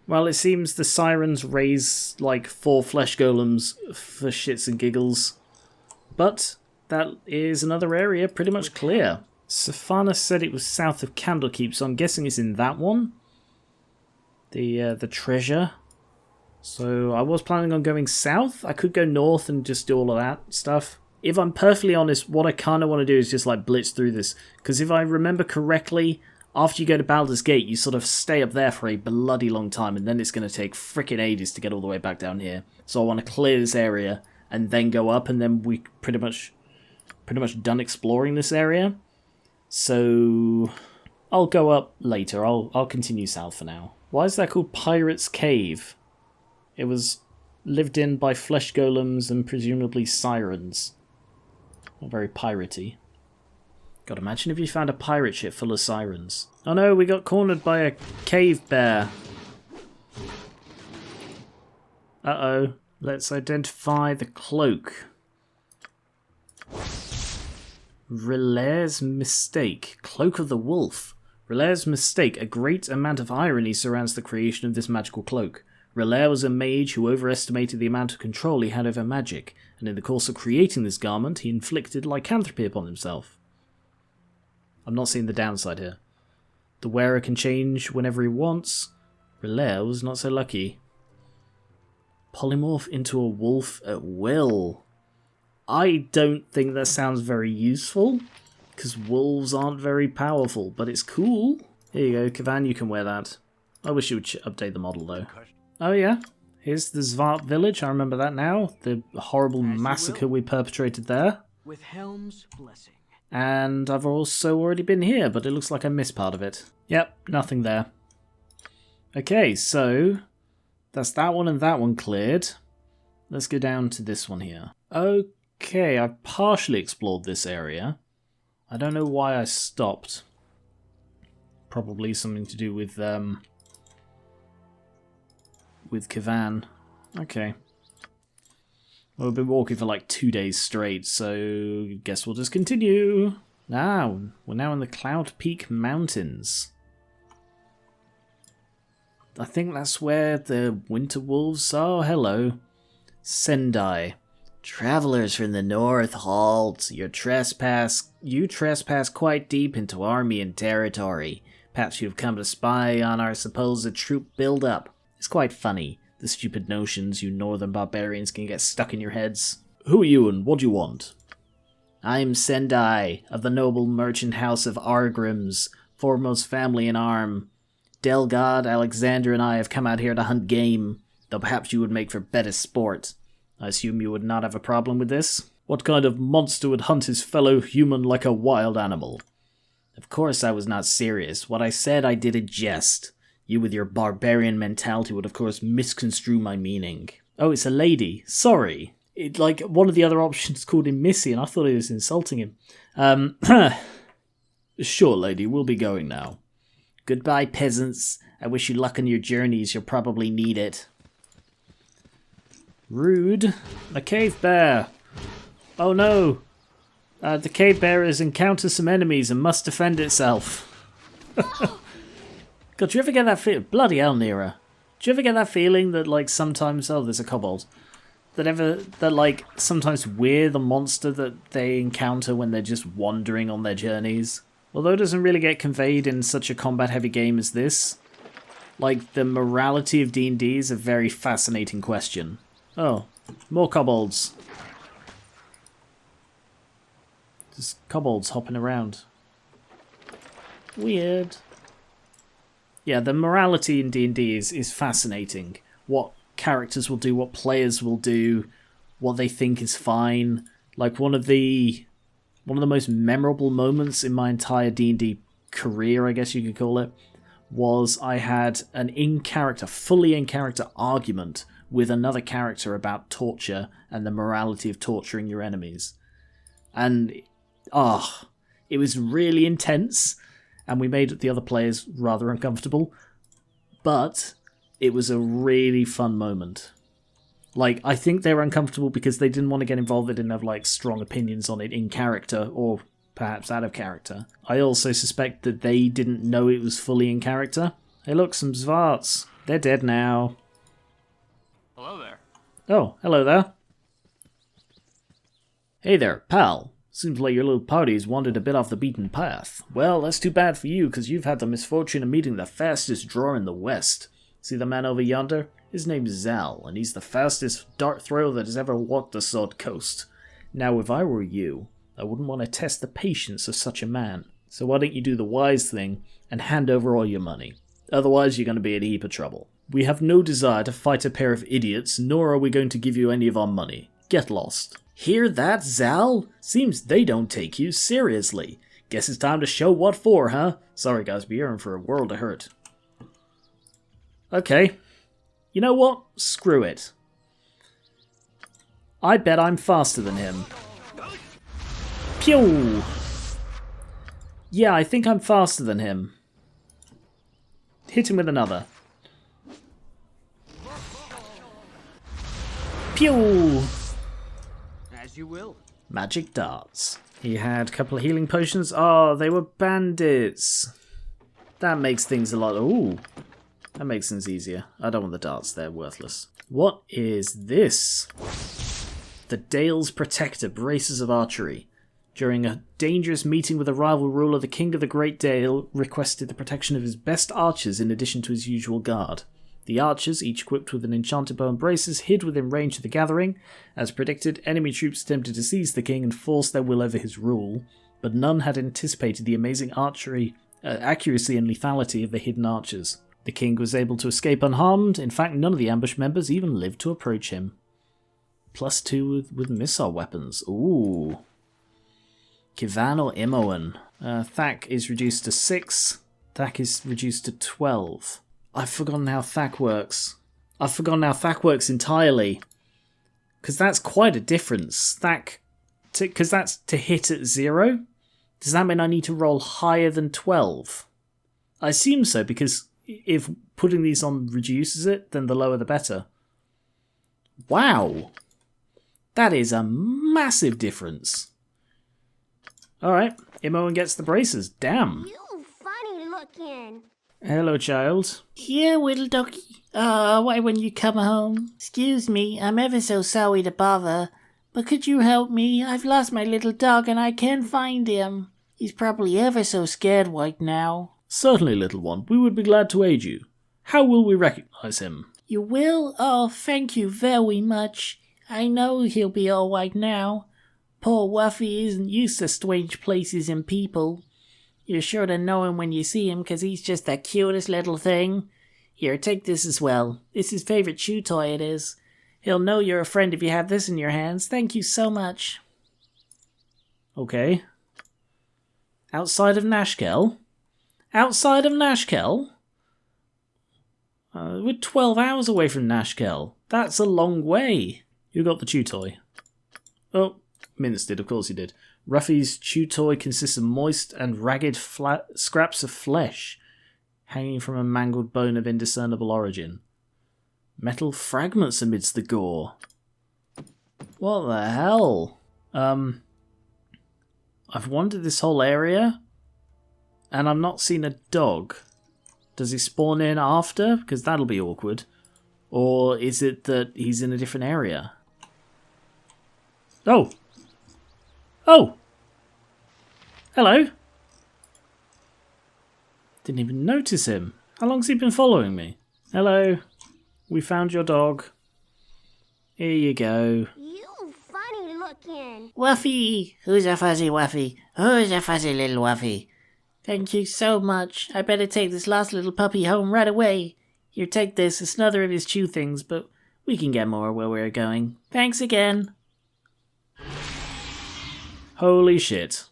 Well, it seems the sirens raise like 4 flesh golems for shits and giggles. But that is another area pretty much clear. Safana said it was south of Candlekeep, so I'm guessing it's in that one. The treasure. So I was planning on going south. I could go north and just do all of that stuff. If I'm perfectly honest, what I kind of want to do is just like blitz through this. Because if I remember correctly, after you go to Baldur's Gate, you sort of stay up there for a bloody long time. And then it's going to take frickin' ages to get all the way back down here. So I want to clear this area and then go up. And then we pretty much done exploring this area. So I'll go up later. I'll continue south for now. Why is that called Pirate's Cave? It was lived in by flesh golems and presumably sirens. Not very piratey. God, imagine if you found a pirate ship full of sirens. Oh no, we got cornered by a cave bear. Uh-oh. Let's identify the cloak. Relaire's Mistake. Cloak of the Wolf. Relaire's Mistake. A great amount of irony surrounds the creation of this magical cloak. Relaire was a mage who overestimated the amount of control he had over magic, and in the course of creating this garment, he inflicted lycanthropy upon himself. I'm not seeing the downside here. The wearer can change whenever he wants. Relaire was not so lucky. Polymorph into a wolf at will. I don't think that sounds very useful, because wolves aren't very powerful, but it's cool. Here you go, Kavan, you can wear that. I wish you would update the model, though. Oh yeah, here's the Zvart village, I remember that now. The horrible massacre we perpetrated there. With Helm's blessing. And I've also already been here, but it looks like I missed part of it. Yep, nothing there. Okay, so that's that one and that one cleared. Let's go down to this one here. Okay, I've partially explored this area. I don't know why I stopped. Probably something to do with Kavan. Okay. Well, we've been walking for like 2 days straight, so guess we'll just continue. Now, we're now in the Cloud Peak Mountains. I think that's where the Winter Wolves are. Hello. Sendai. Travelers from the north, halt. You trespass quite deep into Armian territory. Perhaps you've come to spy on our supposed troop build-up. It's quite funny, the stupid notions you northern barbarians can get stuck in your heads. Who are you and what do you want? I'm Sendai, of the noble merchant house of Argrims, foremost family in Arm. Delgad, Alexander and I have come out here to hunt game, though perhaps you would make for better sport. I assume you would not have a problem with this? What kind of monster would hunt his fellow human like a wild animal? Of course I was not serious. What I said I did a jest. You with your barbarian mentality would of course misconstrue my meaning. Oh, it's a lady. Sorry. Like, one of the other options called him Missy, and I thought he was insulting him. Sure, lady, we'll be going now. Goodbye, peasants. I wish you luck on your journeys. You'll probably need it. Rude. A cave bear. Oh no. The cave bear has encountered some enemies and must defend itself. God, do you ever get that feeling? Bloody hell, Nira. Do you ever get that feeling that, like, sometimes... Oh, there's a kobold. That, like, sometimes we're the monster that they encounter when they're just wandering on their journeys? Although it doesn't really get conveyed in such a combat-heavy game as this. Like, the morality of D&D is a very fascinating question. Oh, more kobolds. Just kobolds hopping around. Weird. Yeah, the morality in D&D is fascinating. What characters will do, what players will do, what they think is fine. Like, one of the most memorable moments in my entire D&D career, I guess you could call it, was I had an fully in-character argument with another character about torture and the morality of torturing your enemies. And, it was really intense, and we made the other players rather uncomfortable, but it was a really fun moment. Like, I think they were uncomfortable because they didn't want to get involved. They didn't have, like, strong opinions on it in character, or perhaps out of character. I also suspect that they didn't know it was fully in character. Hey look, some Zvarts. They're dead now. Hello there. Oh, hello there. Hey there, pal. Seems like your little party's wandered a bit off the beaten path. Well, that's too bad for you, because you've had the misfortune of meeting the fastest drawer in the West. See the man over yonder? His name's Zal, and he's the fastest dart thrower that has ever walked the Sword Coast. Now, if I were you, I wouldn't want to test the patience of such a man. So why don't you do the wise thing and hand over all your money? Otherwise, you're going to be in a heap of trouble. We have no desire to fight a pair of idiots, nor are we going to give you any of our money. Get lost. Hear that, Zal? Seems they don't take you seriously. Guess it's time to show what for, huh? Sorry guys, but you're in for a world of hurt. Okay. You know what? Screw it. I bet I'm faster than him. Pew! Yeah, I think I'm faster than him. Hit him with another. Pew! As you will. Magic darts. He had a couple of healing potions. Oh, they were bandits. That makes things a lot... Ooh. That makes things easier. I don't want the darts, they're worthless. What is this? The Dale's Protector, Braces of Archery. During a dangerous meeting with a rival ruler, the King of the Great Dale requested the protection of his best archers in addition to his usual guard. The archers, each equipped with an enchanted bow and braces, hid within range of the gathering. As predicted, enemy troops attempted to seize the king and force their will over his rule, but none had anticipated the amazing accuracy and lethality of the hidden archers. The king was able to escape unharmed. In fact, none of the ambush members even lived to approach him. +2 with missile weapons. Ooh. Kivan or Imoen. Thak is reduced to 6. Thak is reduced to 12. I've forgotten how Thak works. I've forgotten how Thak works entirely. Because that's quite a difference. Thak, because that's to hit at 0. Does that mean I need to roll higher than 12? I assume so, because if putting these on reduces it, then the lower the better. Wow. That is a massive difference. Alright, Imoen gets the braces. Damn. You funny looking. Hello, child. Here, little doggy. Why when you come home? Excuse me, I'm ever so sorry to bother, but could you help me? I've lost my little dog and I can't find him. He's probably ever so scared right now. Certainly, little one. We would be glad to aid you. How will we recognize him? You will? Oh, thank you very much. I know he'll be all right now. Poor Wuffy isn't used to strange places and people. You're sure to know him when you see him, 'cause he's just the cutest little thing. Here, take this as well. It's his favourite chew toy, it is. He'll know you're a friend if you have this in your hands. Thank you so much. Okay. Outside of Nashkel? Outside of Nashkel? We're 12 hours away from Nashkel. That's a long way. Who got the chew toy? Oh, Mince did, of course he did. Ruffy's chew toy consists of moist and ragged scraps of flesh hanging from a mangled bone of indiscernible origin. Metal fragments amidst the gore. What the hell? I've wandered this whole area and I've not seen a dog. Does he spawn in after? Because that'll be awkward. Or is it that he's in a different area? Oh! Oh! Hello! Didn't even notice him. How long's he been following me? Hello. We found your dog. Here you go. You funny looking. Wuffy! Who's a fuzzy Wuffy? Who's a fuzzy little Wuffy? Thank you so much. I better take this lost little puppy home right away. Here, take this. It's another of his chew things, but we can get more where we're going. Thanks again. Holy shit.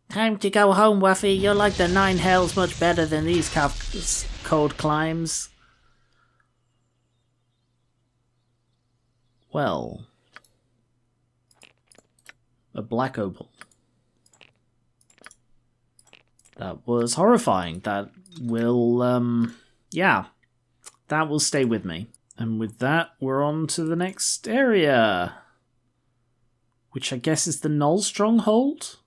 Time to go home, Wuffy. You're like the 9 hells, much better than these cold climbs. Well. A black opal. That was horrifying. That will, yeah. That will stay with me. And with that, we're on to the next area. Which I guess is the Gnoll Stronghold?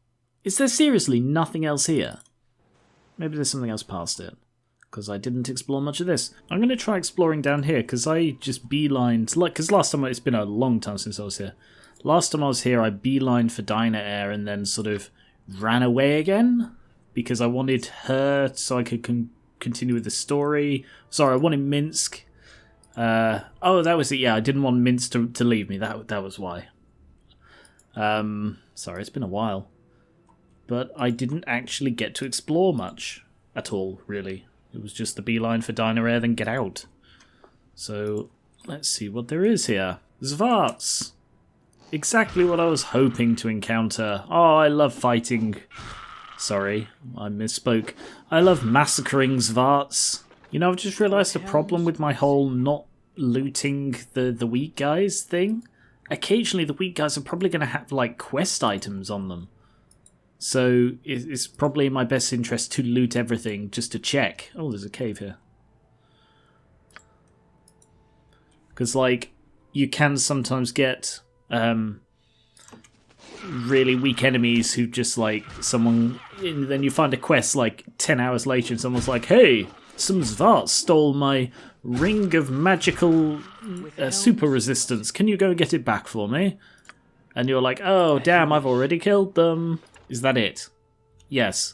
Is there seriously nothing else here? Maybe there's something else past it. because I didn't explore much of this. I'm going to try exploring down here, because I just beelined, like, because last time, it's been a long time since I was here. Last time I was here, I beelined for Dinah Air and then sort of ran away again, because I wanted her so I could continue with the story. Sorry, I wanted Minsk. Oh, that was it, yeah, I didn't want Minsk to leave me, that was why. Sorry, it's been a while. But I didn't actually get to explore much at all, really. It was just the beeline for Dinah Air, then get out. So, let's see what there is here. Zvarts! Exactly what I was hoping to encounter. Oh, I love fighting. Sorry, I misspoke. I love massacring Zvarts. You know, I've just realised the problem with my whole not looting the weak guys thing. Occasionally the weak guys are probably going to have, like, quest items on them. So it's probably in my best interest to loot everything just to check. Oh, there's a cave here. Because, like, you can sometimes get really weak enemies who just, like, someone... And then you find a quest, like, 10 hours later and someone's like, hey, some Zvarts stole my ring of magical super resistance. Can you go get it back for me? And you're like, oh, damn, I've already killed them. Is that it? Yes.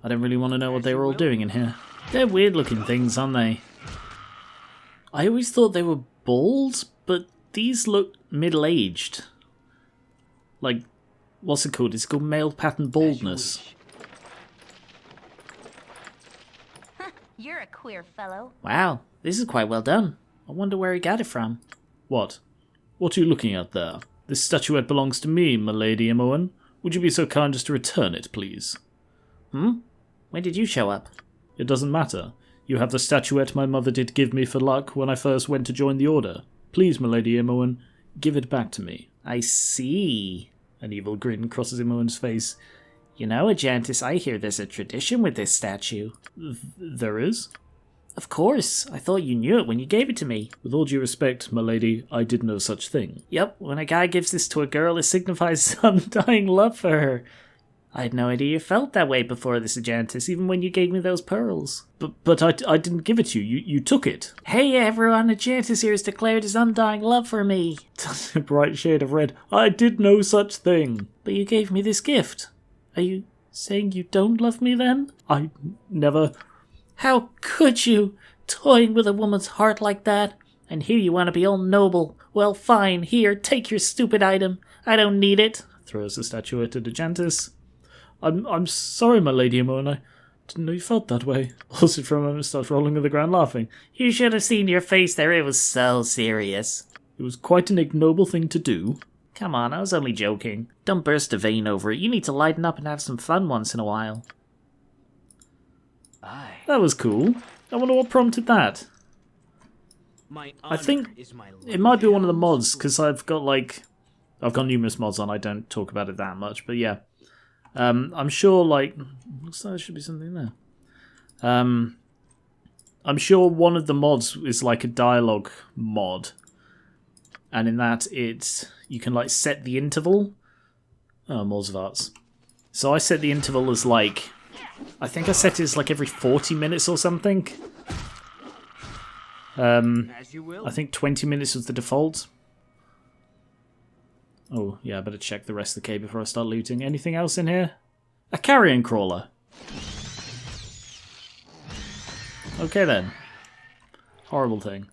I don't really want to know what they were all doing in here. They're weird looking things, aren't they? I always thought they were bald, but these look middle-aged. Like, what's it called? It's called male pattern baldness. You're a queer fellow. Wow, this is quite well done. I wonder where he got it from. What? What are you looking at there? This statuette belongs to me, my lady Imoen. Would you be so kind as to return it, please? When did you show up? It doesn't matter. You have the statuette my mother did give me for luck when I first went to join the Order. Please, my lady Imoen, give it back to me. I see. An evil grin crosses Imoen's face. You know, Enchanced, I hear there's a tradition with this statue. There is? Of course. I thought you knew it when you gave it to me. With all due respect, my lady, I did no such thing. Yep, when a guy gives this to a girl, it signifies undying love for her. I had no idea you felt that way before this, Enchanced, even when you gave me those pearls. But I didn't give it to you. You took it. Hey everyone, Enchanced here has declared his undying love for me. A bright shade of red. I did no such thing. But you gave me this gift. Are you saying you don't love me then? I never... How could you? Toying with a woman's heart like that? And here you want to be all noble. Well, fine. Here, take your stupid item. I don't need it. Throws the statuette at Ajantis. I'm sorry, my lady Imoen. I didn't know you felt that way. Also, for a moment, starts rolling on the ground laughing. You should have seen your face there. It was so serious. It was quite an ignoble thing to do. Come on, I was only joking. Don't burst a vein over it. You need to lighten up and have some fun once in a while. That was cool. I wonder what prompted that. I think it might be one of the mods, because I've got numerous mods on. I don't talk about it that much, but yeah. I'm sure, like... Looks like there should be something there. I'm sure one of the mods is like a dialogue mod. And in that, you can, like, set the interval. Oh, more Zvarts. So I set the interval as, like... I think I set it as, like, every 40 minutes or something. As you will. I think 20 minutes was the default. Oh, yeah, I better check the rest of the cave before I start looting. Anything else in here? A carrion crawler. Okay, then. Horrible thing.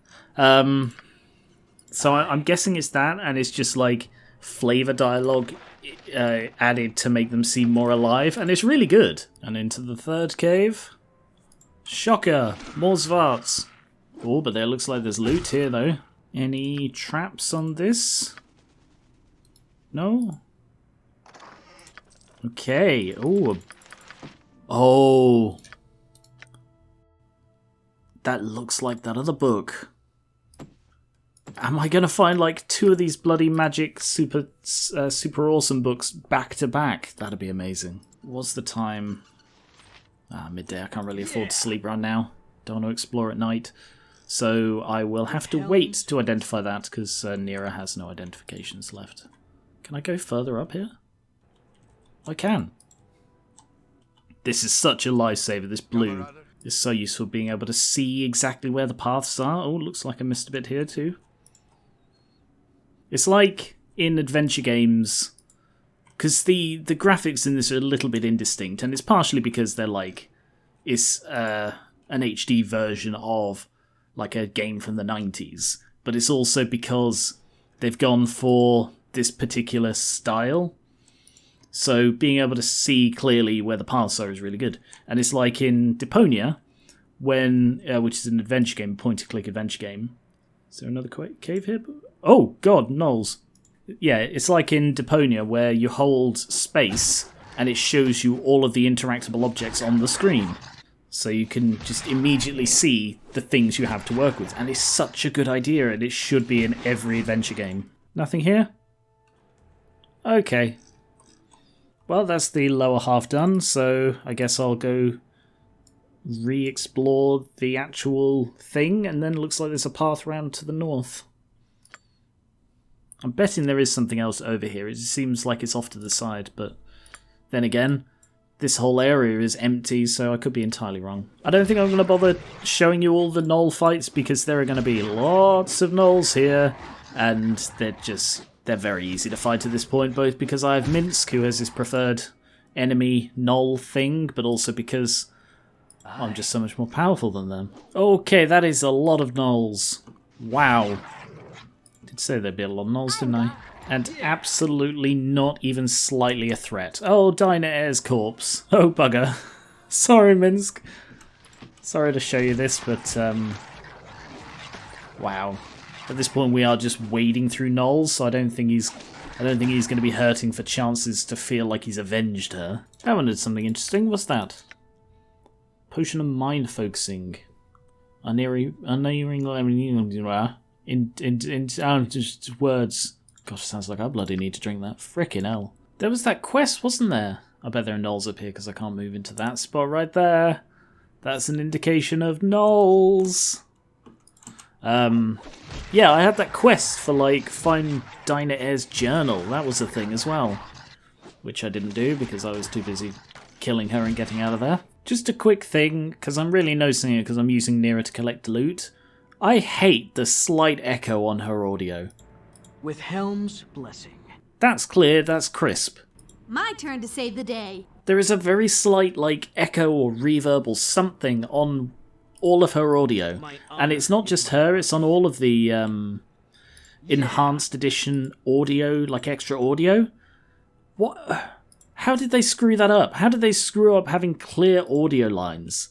So I'm guessing it's that, and it's just, like, flavor dialogue added to make them seem more alive, and it's really good. And into the third cave. Shocker! More Zvarts. Oh, but there looks like there's loot here, though. Any traps on this? No? Okay. Oh. Oh. That looks like that other book. Am I going to find like two of these bloody magic super awesome books back to back? That'd be amazing. What's the time? Midday. I can't really afford to sleep right now. Don't want to explore at night. So I will have to wait to identify that because Nira has no identifications left. Can I go further up here? I can. This is such a lifesaver, this blue. It's so useful being able to see exactly where the paths are. Oh, looks like I missed a bit here too. It's like in adventure games, because the graphics in this are a little bit indistinct, and it's partially because they're like, it's an HD version of like a game from the 90s, but it's also because they've gone for this particular style. So being able to see clearly where the paths are is really good. And it's like in Deponia, when which is an adventure game, point-and-click adventure game. Is there another cave here? Oh, God, Gnolls. Yeah, it's like in Deponia, where you hold space, and it shows you all of the interactable objects on the screen. So you can just immediately see the things you have to work with. And it's such a good idea, and it should be in every adventure game. Nothing here? Okay. Well, that's the lower half done, so I guess I'll go re-explore the actual thing, and then it looks like there's a path round to the north. I'm betting there is something else over here. It seems like it's off to the side, but then again, this whole area is empty, so I could be entirely wrong. I don't think I'm going to bother showing you all the Gnoll fights, because there are going to be lots of Gnolls here, and they're very easy to fight at this point, both because I have Minsk, who has his preferred enemy Gnoll thing, but also because I'm just so much more powerful than them. Okay, that is a lot of Gnolls. Wow. Did say there'd be a lot of Gnolls, didn't I? And absolutely not even slightly a threat. Oh, Dinah Air's corpse. Oh, bugger. Sorry, Minsk. Sorry to show you this, but wow. At this point, we are just wading through Gnolls, so I don't think he's going to be hurting for chances to feel like he's avenged her. That one did something interesting. What's that? Potion of mind focusing. Just words. Gosh, sounds like I bloody need to drink that. Frickin' hell. There was that quest, wasn't there? I bet there are Gnolls up here because I can't move into that spot right there. That's an indication of Gnolls. Yeah, I had that quest for, like, find Dinah Air's journal. That was a thing as well. Which I didn't do because I was too busy killing her and getting out of there. Just a quick thing, because I'm really noticing it because I'm using Nearer to collect loot. I hate the slight echo on her audio. With Helm's blessing. That's clear, that's crisp. My turn to save the day. There is a very slight, like, echo or reverb or something on all of her audio. And it's not just her, it's on all of the Enhanced Edition audio, like extra audio. What? How did they screw that up? How did they screw up having clear audio lines?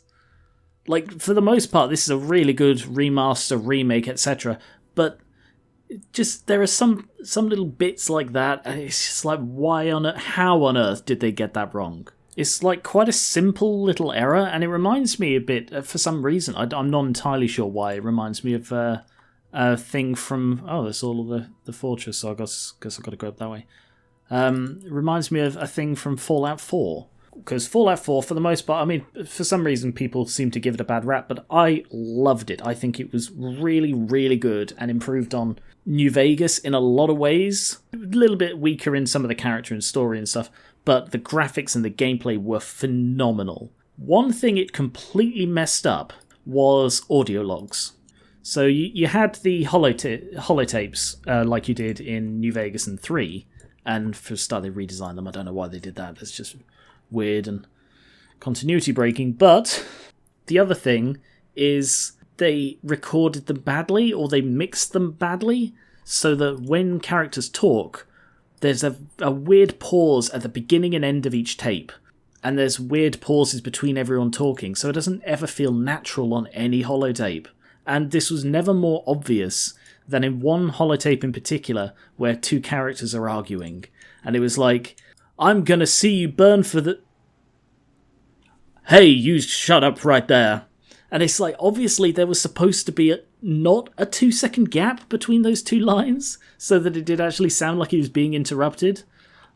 Like, for the most part, this is a really good remaster, remake, etc. But just there are some little bits like that, and it's just like, how on earth did they get that wrong? It's like quite a simple little error, and it reminds me a bit, for some reason, I'm not entirely sure why, it reminds me of a thing from, oh, that's all of the fortress, so I guess I've got to go up that way. It reminds me of a thing from Fallout 4. Because Fallout 4, for the most part, I mean, for some reason people seem to give it a bad rap, but I loved it. I think it was really, really good and improved on New Vegas in a lot of ways. A little bit weaker in some of the character and story and stuff, but the graphics and the gameplay were phenomenal. One thing it completely messed up was audio logs. So you had the holotapes, like you did in New Vegas and 3, and for a start they redesigned them. I don't know why they did that. That's just weird and continuity breaking. But the other thing is they recorded them badly, or they mixed them badly, so that when characters talk, there's a weird pause at the beginning and end of each tape, and there's weird pauses between everyone talking, so it doesn't ever feel natural on any holotape. And this was never more obvious than in one holotape in particular, where two characters are arguing, and it was like, I'm gonna see you burn for the... Hey, you shut up right there. And it's like, obviously there was supposed to be not a 2-second gap between those two lines, so that it did actually sound like he was being interrupted.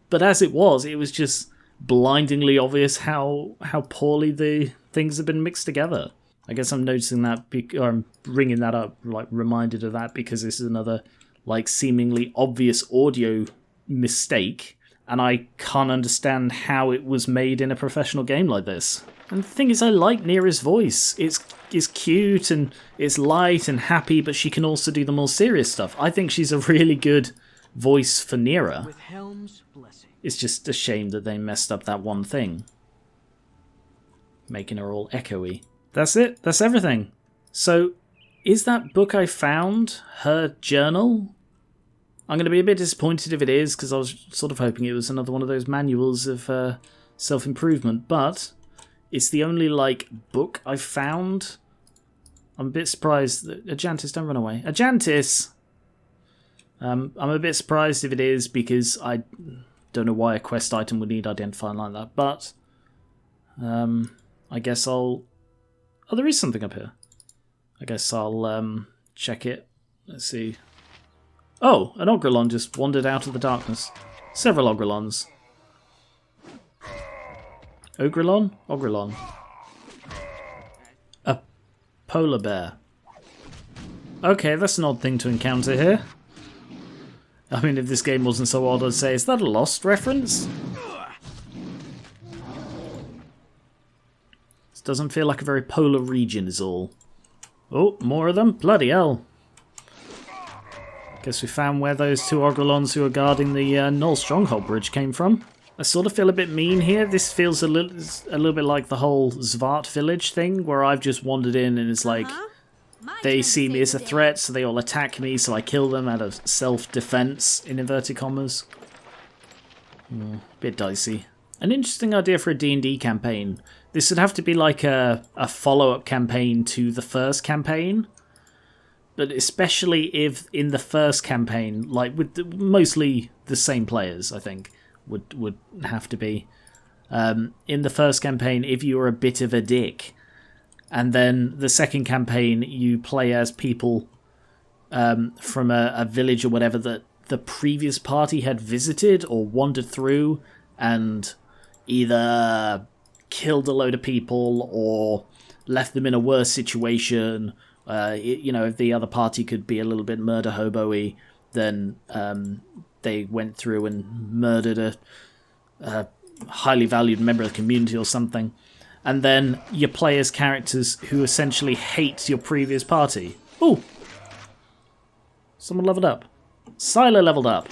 But as it was just blindingly obvious how poorly the things have been mixed together. I guess I'm noticing that, or I'm bringing that up, like reminded of that, because this is another, like, seemingly obvious audio mistake, and I can't understand how it was made in a professional game like this. And the thing is, I like Nira's voice. It's cute and it's light and happy, but she can also do the more serious stuff. I think she's a really good voice for Nira. With Helm's blessing. It's just a shame that they messed up that one thing, making her all echoey. That's it. That's everything. So, is that book I found her journal? I'm going to be a bit disappointed if it is, because I was sort of hoping it was another one of those manuals of self-improvement, but it's the only, like, book I've found. I'm a bit surprised that... Enchanced, don't run away. Enchanced! I'm a bit surprised if it is, because I don't know why a quest item would need identifying like that, but I guess I'll... Oh, there is something up here. I guess I'll check it. Let's see. Oh, an Ogrelon just wandered out of the darkness. Several Ogrelons. Ogrelon? Ogrelon. A polar bear. Okay, that's an odd thing to encounter here. I mean, if this game wasn't so odd, I'd say, is that a Lost reference? This doesn't feel like a very polar region is all. Oh, more of them? Bloody hell. Guess we found where those two Ogrelons who are guarding the Gnoll Stronghold bridge came from. I sort of feel a bit mean here. This feels a little bit like the whole Zvart village thing, where I've just wandered in and it's like, they see me as a threat, so they all attack me, so I kill them out of self-defense, in inverted commas. Bit dicey. An interesting idea for a D&D campaign. This would have to be like a follow-up campaign to the first campaign. But especially if in the first campaign, like with mostly the same players, I think, would have to be. In the first campaign, if you were a bit of a dick, and then the second campaign you play as people from a village or whatever that the previous party had visited or wandered through and either killed a load of people or left them in a worse situation. If the other party could be a little bit murder hobo-y, then they went through and murdered a highly valued member of the community or something. And then you play as characters who essentially hate your previous party. Ooh! Someone leveled up. Silo leveled up.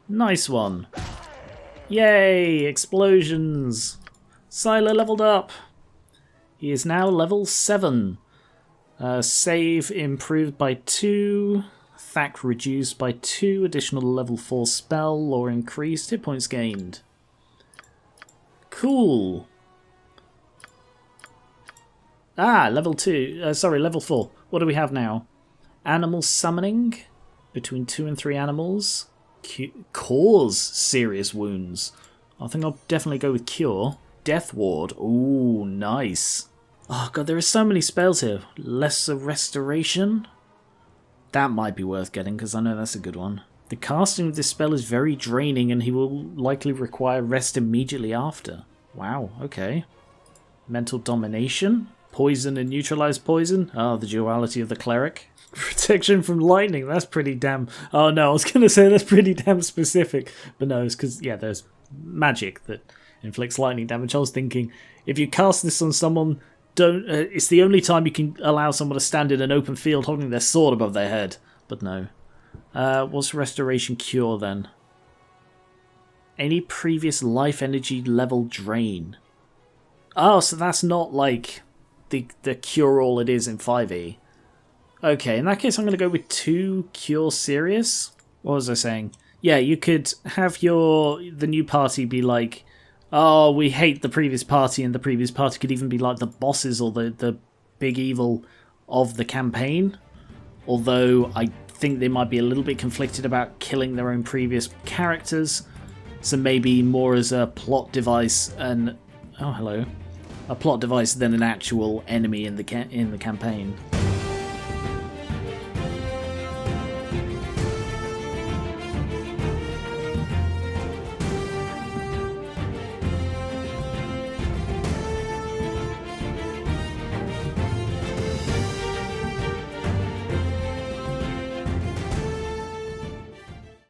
Nice one. Yay! Explosions! Silo leveled up. He is now level 7. Save improved by 2. Thack reduced by 2. Additional level 4 spell or increased hit points gained. Cool. Level 2. Level 4. What do we have now? Animal summoning. Between 2 and 3 animals. Cause serious wounds. I think I'll definitely go with cure. Death Ward. Ooh, nice. Oh god, there are so many spells here. Lesser Restoration. That might be worth getting, because I know that's a good one. The casting of this spell is very draining, and he will likely require rest immediately after. Wow, okay. Mental Domination. Poison and neutralize poison. Oh, the duality of the cleric. Protection from lightning. That's pretty damn... Oh no, I was going to say that's pretty damn specific. But no, it's because, yeah, there's magic that inflicts lightning damage. I was thinking, if you cast this on someone, don't. It's the only time you can allow someone to stand in an open field holding their sword above their head. But no. What's Restoration Cure then? Any previous life energy level drain. Oh, so that's not like the cure-all it is in 5e. Okay, in that case I'm going to go with 2 Cure Serious. What was I saying? Yeah, you could have the new party be like, oh, we hate the previous party, and the previous party could even be like the bosses or the big evil of the campaign. Although I think they might be a little bit conflicted about killing their own previous characters. So maybe more as a plot device and... Oh, hello. A plot device than an actual enemy in the campaign.